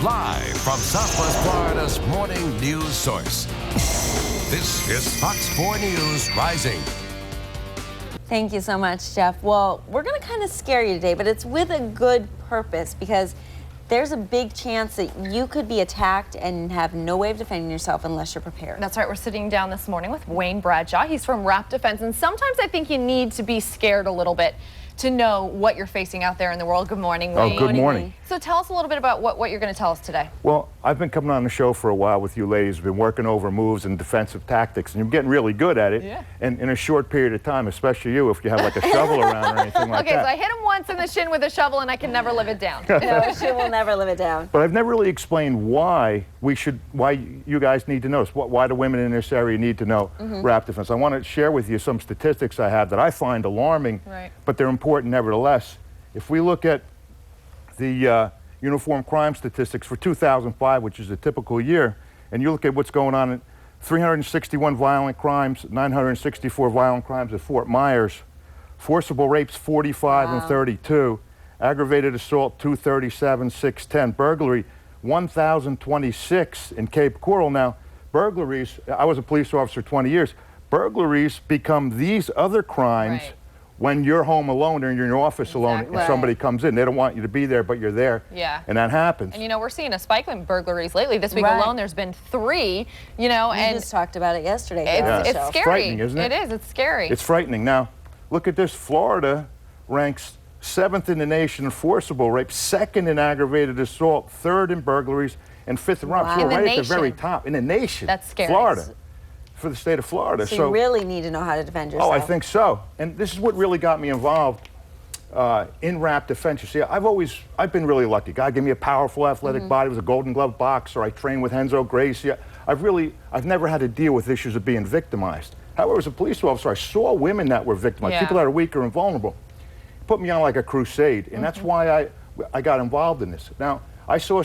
Live from Southwest Florida's morning news source. This is Fox 4 News Rising. Thank you so much, Jeff. Well, we're going to kind of scare you today, but it's with a good purpose because there's a big chance that you could be attacked and have no way of defending yourself unless you're prepared. That's right. We're sitting down this morning with Wayne Bradshaw. He's from Wrap Defense, and sometimes I think you need to be scared a little bit to know what you're facing out there in the world. Good morning, Wayne. Oh, good morning. So tell us a little bit about what you're going to tell us today. Well, I've been coming on the show for a while with you ladies. Been working over moves and defensive tactics, and you're getting really good at it. Yeah. And in a short period of time, especially you, if you have like a shovel around or anything like Okay, that. so I hit him once in the shin with a shovel, and I can never live it down. No, she will never live it down. But I've never really explained why you guys need to know this, why the women in this area need to know Wrap Defense. I want to share with you some statistics I have that I find alarming, but they're important nevertheless. If we look at the uniform crime statistics for 2005, which is a typical year, and you look at what's going on, 361 violent crimes, 964 violent crimes at Fort Myers, forcible rapes 45 and 32, aggravated assault 237, 610, burglary 1,026 in Cape Coral. Now, burglaries, I was a police officer 20 years, burglaries become these other crimes when you're home alone or you're in your office alone and somebody comes in. They don't want you to be there, but you're there. Yeah. And that happens. And you know, we're seeing a spike in burglaries lately. This week alone, there's been 3, you know, We and just talked about it yesterday. it's scary. It's frightening, isn't it? It is. It's scary. It's frightening. Now, look at this. Florida ranks 7th in the nation in forcible rape, 2nd in aggravated assault, 3rd in burglaries, and 5th in robbery. So we're right at the very top in the nation. That's scary. Florida. For the state of Florida. So you really need to know how to defend yourself. Oh, I think so. And this is what really got me involved in Wrap Defense. You see, I've been really lucky. God gave me a powerful athletic body. I was a Golden Glove boxer. I trained with Renzo Gracie. I've never had to deal with issues of being victimized. However, as a police officer, I saw women that were victimized, people that are weaker and vulnerable. It put me on like a crusade, and that's why I got involved in this. Now, I saw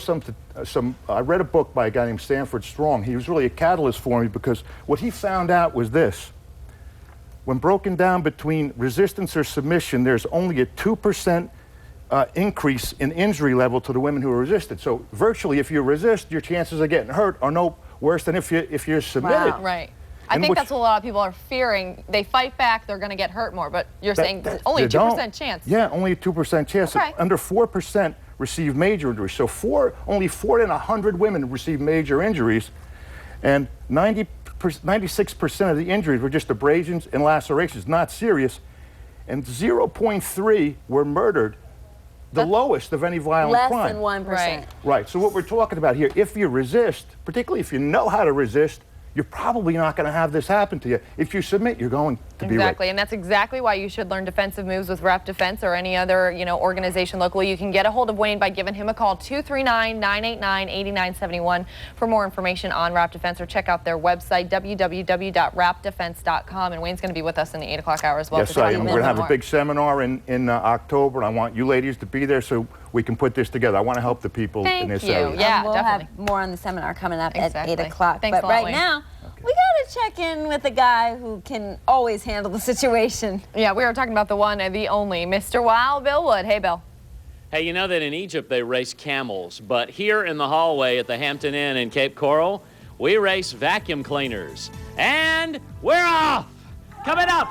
I read a book by a guy named Stanford Strong. He was really a catalyst for me because what he found out was this. When broken down between resistance or submission, there's only a 2% increase in injury level to the women who are resisted. So virtually, if you resist, your chances of getting hurt are no worse than if you're submitted. Wow. Right. I think that's what a lot of people are fearing. They fight back, they're going to get hurt more. But you're saying only a 2% chance. Yeah, only a 2% chance. Okay. Under 4% receive major injuries. So only 4 in 100 women receive major injuries, and 96% of the injuries were just abrasions and lacerations, not serious, and 0.3 were murdered, the lowest of any violent crime. Less than 1%. Right. So what we're talking about here, if you resist, particularly if you know how to resist, you're probably not going to have this happen to you. If you submit, you're going to be raped. Exactly, and that's exactly why you should learn defensive moves with Wrap Defense or any other, organization locally. You can get a hold of Wayne by giving him a call, 239-989-8971 for more information on Wrap Defense, or check out their website, www.wrapdefense.com. And Wayne's going to be with us in the 8 o'clock hour as well. Yes, I am. We're going to have a big seminar in October, and I want you ladies to be there so we can put this together. I want to help the people in this area. Yeah, we'll definitely. have more on the seminar coming up at 8 o'clock. Thanks but a lot, right Wayne. now, we got to check in with a guy who can always handle the situation. Yeah, we are talking about the one and the only Mr. Wild Bill Wood. Hey, Bill. Hey, you know that in Egypt they race camels, but here in the hallway at the Hampton Inn in Cape Coral, we race vacuum cleaners. And we're off! Coming up,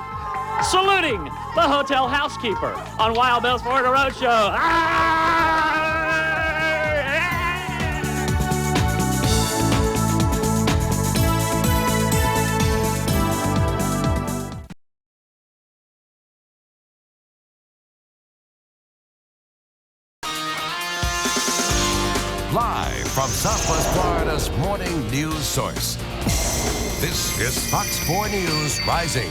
saluting the hotel housekeeper on Wild Bill's Florida Roadshow. Live from Southwest Florida's morning news source. This is Fox 4 News Rising.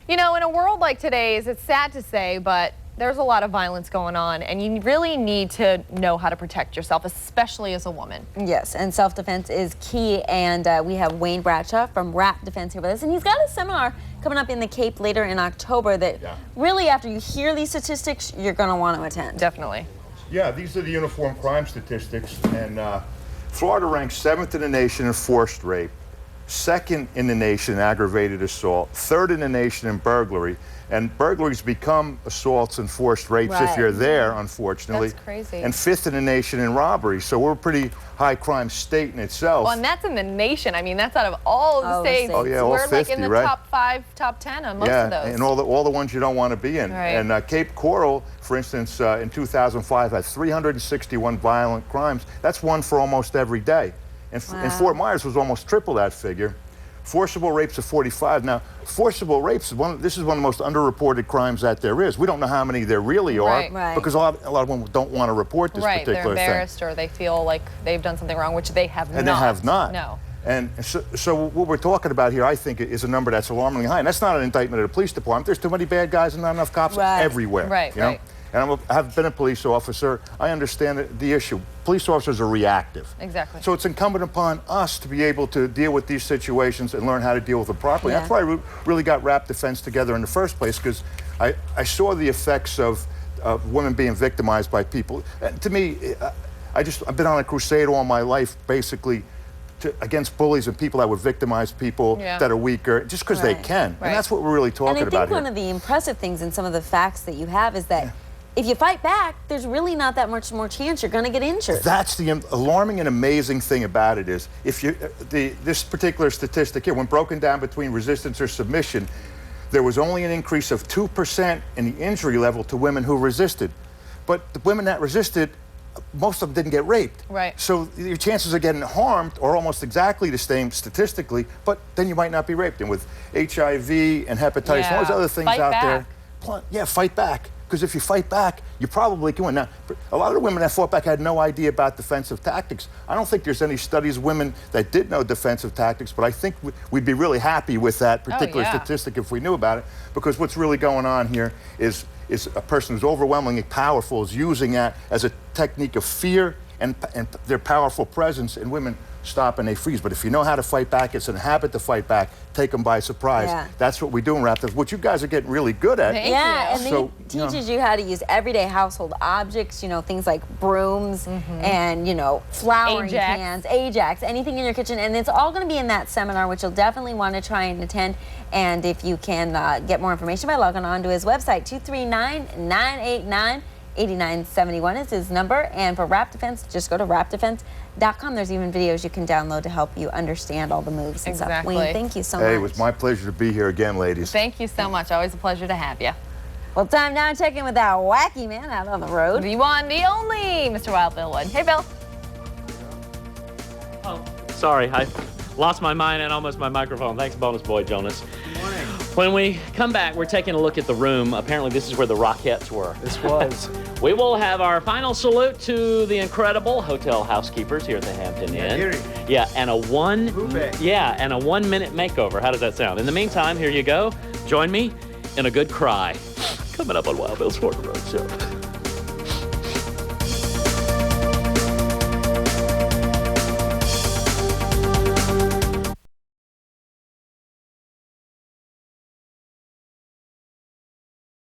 You know, in a world like today's, it's sad to say, but there's a lot of violence going on, and you really need to know how to protect yourself, especially as a woman. Yes, and self-defense is key, and we have Wayne Bradshaw from Wrap Defense here with us, and he's got a seminar coming up in the Cape later in October that really, after you hear these statistics, you're going to want to attend. Definitely. Yeah, these are the uniform crime statistics, and Florida ranks 7th in the nation in forced rape, second in the nation in aggravated assault, third in the nation in burglary, and burglaries become assaults and forced rapes if you're there, unfortunately. That's crazy. And fifth in the nation in robbery. So we're a pretty high crime state in itself. Well, and that's in the nation. I mean, that's out of all the states. Oh, yeah, all we're 50, like in the right? top 5, top 10 on most of those. And all the ones you don't want to be in. Right. And Cape Coral, for instance, in 2005 had 361 violent crimes. That's one for almost every day. And Fort Myers was almost triple that figure. Forcible rapes of 45. Now, forcible rapes, this is one of the most underreported crimes that there is. We don't know how many there really are because a lot of them don't want to report this particular thing. They're embarrassed or they feel like they've done something wrong, which they have not. And they have not. No. And so what we're talking about here, I think, is a number that's alarmingly high. And that's not an indictment of the police department. There's too many bad guys and not enough cops everywhere. Right, you know? And I've been a police officer. I understand the issue. Police officers are reactive. Exactly. So it's incumbent upon us to be able to deal with these situations and learn how to deal with them properly. That's why I really got Rap Defense together in the first place, because I saw the effects of women being victimized by people. And to me, I've been on a crusade all my life, basically, against bullies and people that would victimize people that are weaker, just because they can. And that's what we're really talking about here. And I think one of the impressive things in some of the facts that you have is that if you fight back, there's really not that much more chance you're going to get injured. That's the alarming and amazing thing about it is, if you this particular statistic here, when broken down between resistance or submission, there was only an increase of 2% in the injury level to women who resisted. But the women that resisted, most of them didn't get raped. Right. So your chances of getting harmed are almost exactly the same statistically, but then you might not be raped. And with HIV and hepatitis and all those other things there, fight back. Because if you fight back, you probably can win. Now, a lot of the women that fought back had no idea about defensive tactics. I don't think there's any studies of women that did know defensive tactics, but I think we'd be really happy with that particular statistic if we knew about it, because what's really going on here is a person who's overwhelmingly powerful is using that as a technique of fear and their powerful presence, and women stop and they freeze. But if you know how to fight back, it's a habit to fight back, take them by surprise. That's what we do in Rap Defense, which you guys are getting really good at. And then it teaches you how to use everyday household objects, things like brooms and, flouring cans, Ajax, anything in your kitchen. And it's all going to be in that seminar, which you'll definitely want to try and attend. And if you can get more information by logging on to his website, 239-989-8971 is his number. And for Rap Defense, just go to rapdefense.com. There's even videos you can download to help you understand all the moves and stuff. Wayne, thank you so much. Hey, it was my pleasure to be here again, ladies. Thank you so much. Always a pleasure to have you. Well, time now to check in with that wacky man out on the road. The one, the only, Mr. Wild Bill Wood. Hey, Bill. Oh, sorry. I lost my mind and almost my microphone. Thanks, bonus boy Jonas. Good morning. When we come back, we're taking a look at the room. Apparently, this is where the Rockettes were. This was. We will have our final salute to the incredible hotel housekeepers here at the Hampton Inn. And a 1-minute makeover. How does that sound? In the meantime, here you go. Join me in a good cry. Coming up on Wild Bill's Sports Road Show.